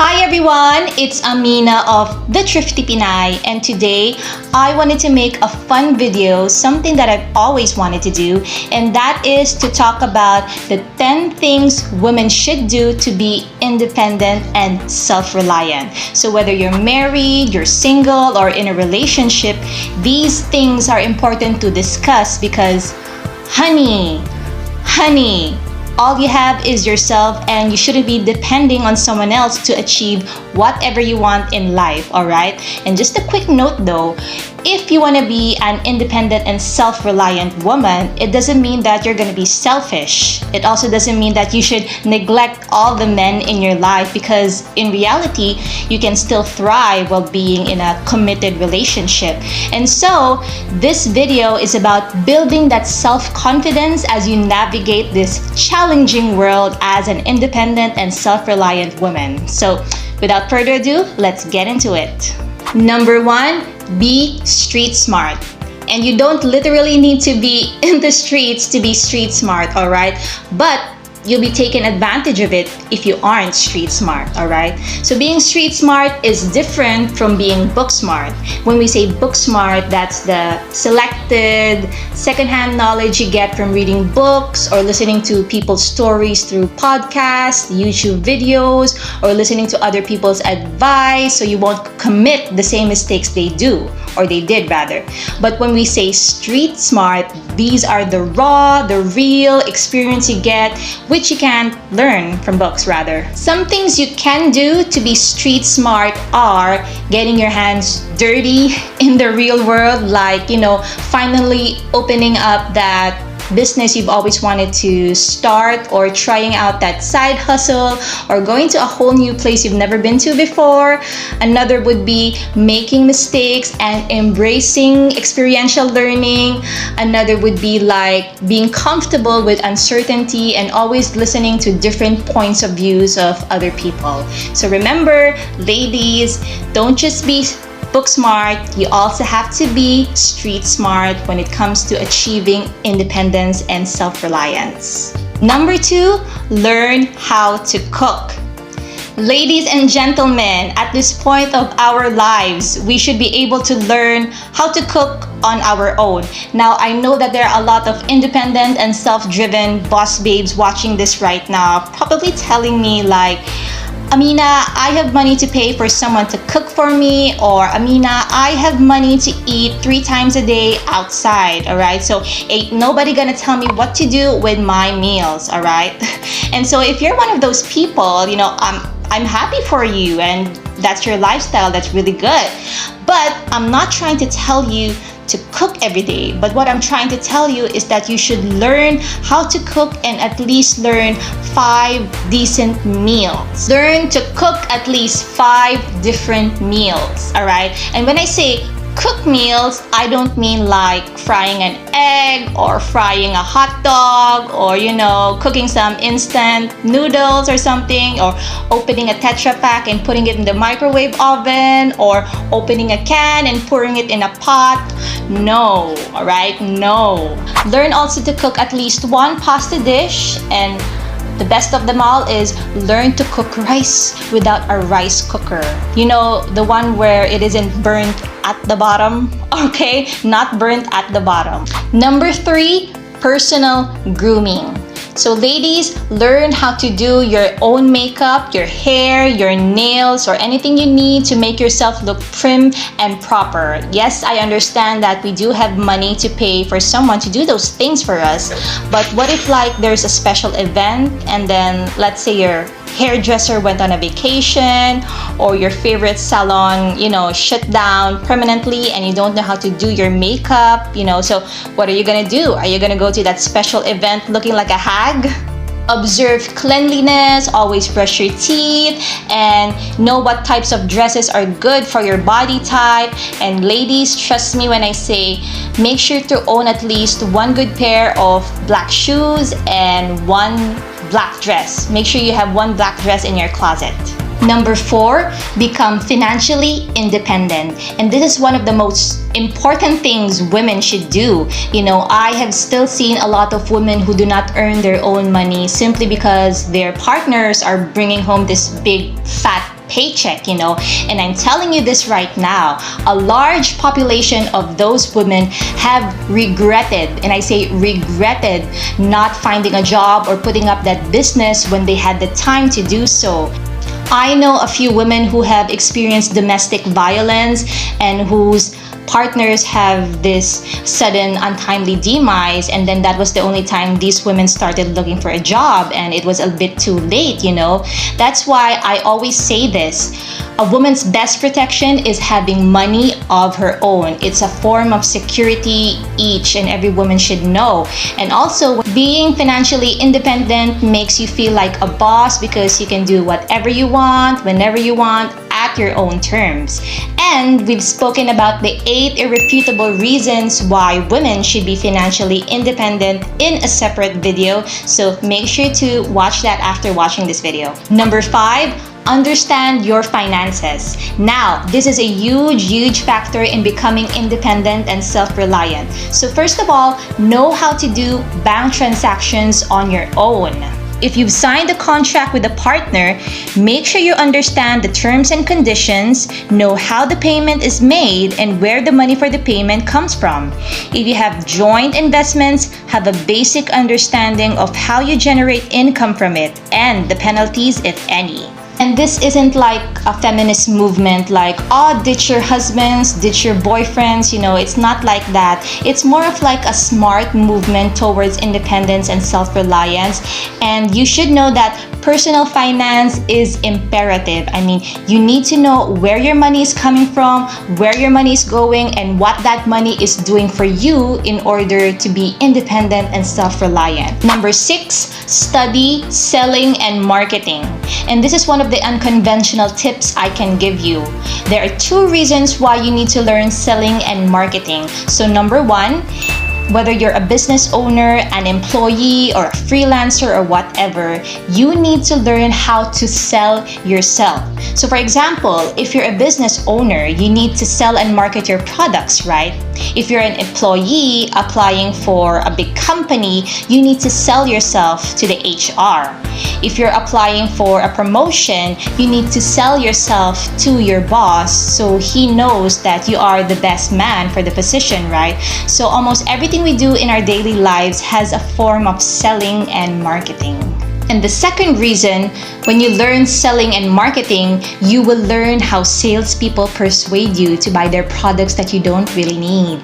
Hi everyone, it's Amina of the Thrifty Pinay, and today I wanted to make a fun video, something that I've always wanted to do, and that is to talk about the 10 things women should do to be independent and self-reliant. So whether you're married, you're single, or in a relationship, these things are important to discuss because honey, all you have is yourself, and you shouldn't be depending on someone else to achieve whatever you want in life, alright? And just a quick note though, if you want to be an independent and self-reliant woman, it doesn't mean that you're going to be selfish. It also doesn't mean that you should neglect all the men in your life, because in reality, you can still thrive while being in a committed relationship. And so, this video is about building that self-confidence as you navigate this challenging world as an independent and self-reliant woman. So, without further ado, let's get into it. Number 1, be street smart. And you don't literally need to be in the streets to be street smart, alright? But you'll be taking advantage of it if you aren't street smart, alright? So being street smart is different from being book smart. When we say book smart, that's the selected secondhand knowledge you get from reading books or listening to people's stories through podcasts, YouTube videos, or listening to other people's advice so you won't commit the same mistakes they do, or they did rather. But when we say street smart, these are the raw, the real experience you get, which you can't learn from books rather. Some things you can do to be street smart are getting your hands dirty in the real world, like, finally opening up that business you've always wanted to start, or trying out that side hustle, or going to a whole new place you've never been to before. Another would be making mistakes and embracing experiential learning. Another would be like being comfortable with uncertainty and always listening to different points of views of other people. So remember, ladies, don't just be book smart, you also have to be street smart when it comes to achieving independence and self-reliance. Number 2, learn how to cook. Ladies and gentlemen, at this point of our lives, we should be able to learn how to cook on our own. Now, I know that there are a lot of independent and self-driven boss babes watching this right now, probably telling me like, Amina, I have money to pay for someone to cook for me, or Amina, I have money to eat 3 times a day outside, alright? So ain't nobody gonna tell me what to do with my meals, alright? And so if you're one of those people, I'm happy for you, and that's your lifestyle, that's really good. But I'm not trying to tell you to cook every day, but what I'm trying to tell you is that you should learn how to cook and at least learn 5 decent meals. Learn to cook at least 5 different meals, alright? And when I say cook meals, I don't mean like frying an egg or frying a hot dog, or cooking some instant noodles or something, or opening a Tetra Pak and putting it in the microwave oven, or opening a can and pouring it in a pot. No, alright? No. Learn also to cook at least 1 pasta dish, and the best of them all is learn to cook rice without a rice cooker. The one where it isn't burnt at the bottom, okay? Not burnt at the bottom. Number 3, personal grooming. So ladies, learn how to do your own makeup, your hair, your nails, or anything you need to make yourself look prim and proper. Yes, I understand that we do have money to pay for someone to do those things for us, but what if like there's a special event, and then let's say your hairdresser went on a vacation, or your favorite salon, shut down permanently, and you don't know how to do your makeup, so what are you gonna do? Are you gonna go to that special event looking like a hag? Observe cleanliness, always brush your teeth, and know what types of dresses are good for your body type. And ladies, trust me when I say, make sure to own at least 1 good pair of black shoes and 1 black dress. Make sure you have 1 black dress in your closet. Number 4, become financially independent. And this is one of the most important things women should do. I have still seen a lot of women who do not earn their own money simply because their partners are bringing home this big fat paycheck, And I'm telling you this right now, a large population of those women have regretted, and I say regretted, not finding a job or putting up that business when they had the time to do so. I know a few women who have experienced domestic violence and whose partners have this sudden untimely demise, and then that was the only time these women started looking for a job, and it was a bit too late. That's why I always say this: a woman's best protection is having money of her own. It's a form of security each and every woman should know. And also, being financially independent makes you feel like a boss because you can do whatever you want, whenever you want, at your own terms. And we've spoken about the 8 irrefutable reasons why women should be financially independent in a separate video, so make sure to watch that after watching this video. Number 5, understand your finances. Now, this is a huge factor in becoming independent and self-reliant. So first of all, know how to do bank transactions on your own. If you've signed a contract with a partner, make sure you understand the terms and conditions, know how the payment is made, and where the money for the payment comes from. If you have joint investments, have a basic understanding of how you generate income from it and the penalties, if any. And this isn't like a feminist movement like, ditch your husbands, ditch your boyfriends, it's not like that. It's more of like a smart movement towards independence and self-reliance. And you should know that personal finance is imperative. I mean, you need to know where your money is coming from, where your money is going, and what that money is doing for you in order to be independent and self-reliant. Number 6, study selling and marketing. And this is one of the unconventional tips I can give you. There are 2 reasons why you need to learn selling and marketing. So number 1, whether you're a business owner, an employee, or a freelancer, or whatever, you need to learn how to sell yourself. So for example, if you're a business owner, you need to sell and market your products, right? If you're an employee applying for a big company, you need to sell yourself to the HR. If you're applying for a promotion, you need to sell yourself to your boss so he knows that you are the best man for the position, right? So almost everything we do in our daily lives has a form of selling and marketing. And the second reason, when you learn selling and marketing, you will learn how salespeople persuade you to buy their products that you don't really need.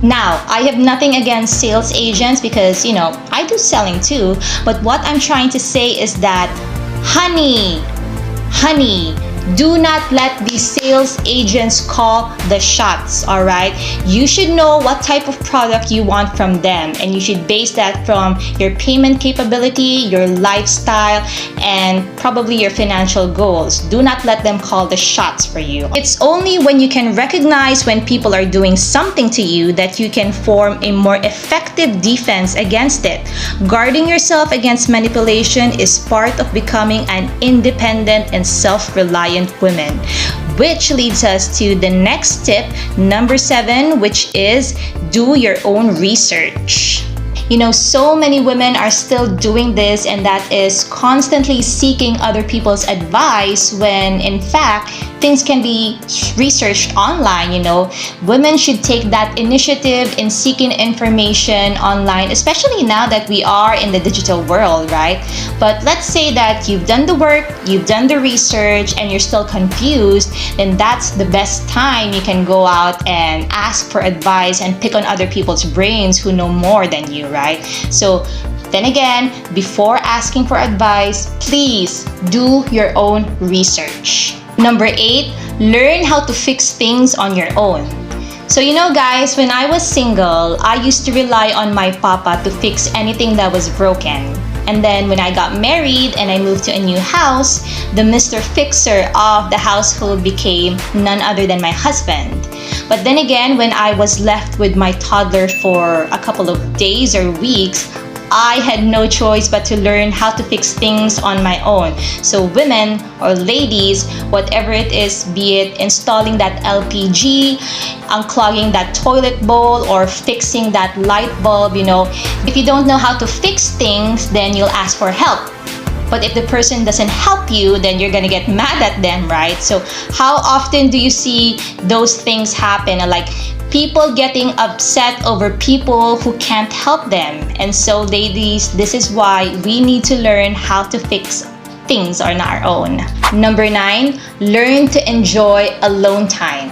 Now, I have nothing against sales agents because, I do selling too. But what I'm trying to say is that, honey, do not let these sales agents call the shots, all right? You should know what type of product you want from them, and you should base that from your payment capability, your lifestyle, and probably your financial goals. Do not let them call the shots for you. It's only when you can recognize when people are doing something to you that you can form a more effective defense against it. Guarding yourself against manipulation is part of becoming an independent and self-reliant women, which leads us to the next tip, number 7, which is do your own research. So many women are still doing this, and that is constantly seeking other people's advice when in fact things can be researched online. Women should take that initiative in seeking information online, especially now that we are in the digital world, right? But let's say that you've done the work, you've done the research, and you're still confused, then that's the best time you can go out and ask for advice and pick on other people's brains who know more than you, right? So then again, before asking for advice, please do your own research. Number 8, learn how to fix things on your own. So guys, when I was single, I used to rely on my papa to fix anything that was broken. And then when I got married and I moved to a new house, the Mr. Fixer of the household became none other than my husband. But then again, when I was left with my toddler for a couple of days or weeks, I had no choice but to learn how to fix things on my own. So women or ladies, whatever it is, be it installing that LPG, unclogging that toilet bowl, or fixing that light bulb, if you don't know how to fix things, then you'll ask for help. But if the person doesn't help you, then you're gonna get mad at them, right? So how often do you see those things happen? Like people getting upset over people who can't help them. And so ladies, this is why we need to learn how to fix things on our own. Number 9, learn to enjoy alone time.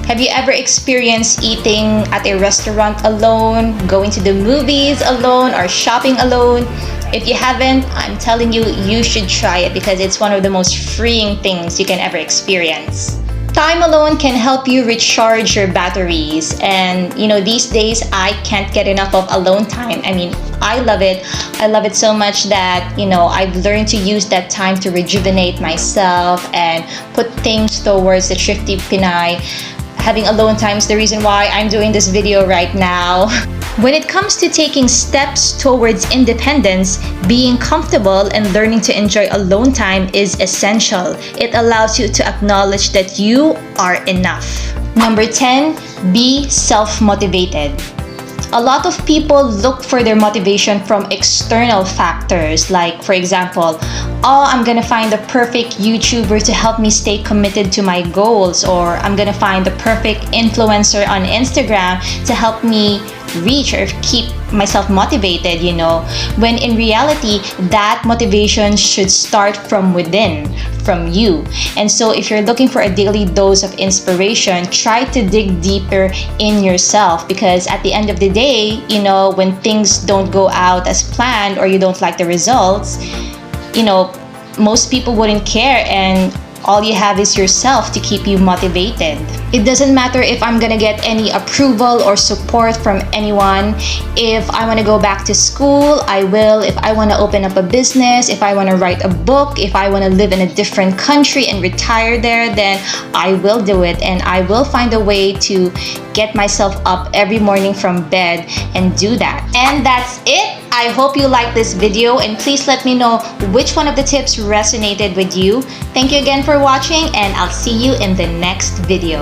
Have you ever experienced eating at a restaurant alone, going to the movies alone, or shopping alone? If you haven't, I'm telling you, you should try it because it's one of the most freeing things you can ever experience. Time alone can help you recharge your batteries, and these days I can't get enough of alone time. I mean, I love it. I love it so much that I've learned to use that time to rejuvenate myself and put things towards the Thrifty Pinay. Having alone time is the reason why I'm doing this video right now. When it comes to taking steps towards independence, being comfortable and learning to enjoy alone time is essential. It allows you to acknowledge that you are enough. Number 10, be self-motivated. A lot of people look for their motivation from external factors, like, for example, I'm gonna find the perfect YouTuber to help me stay committed to my goals, or I'm gonna find the perfect influencer on Instagram to help me reach or keep myself motivated, when in reality, that motivation should start from within, from you. And so if you're looking for a daily dose of inspiration, try to dig deeper in yourself, because at the end of the day, when things don't go out as planned or you don't like the results, most people wouldn't care, and all you have is yourself to keep you motivated. It doesn't matter if I'm gonna get any approval or support from anyone. If I wanna go back to school, I will. If I wanna open up a business, if I wanna write a book, if I wanna live in a different country and retire there, then I will do it, and I will find a way to get myself up every morning from bed and do that. And that's it. I hope you liked this video, and please let me know which one of the tips resonated with you. Thank you again for watching, and I'll see you in the next video.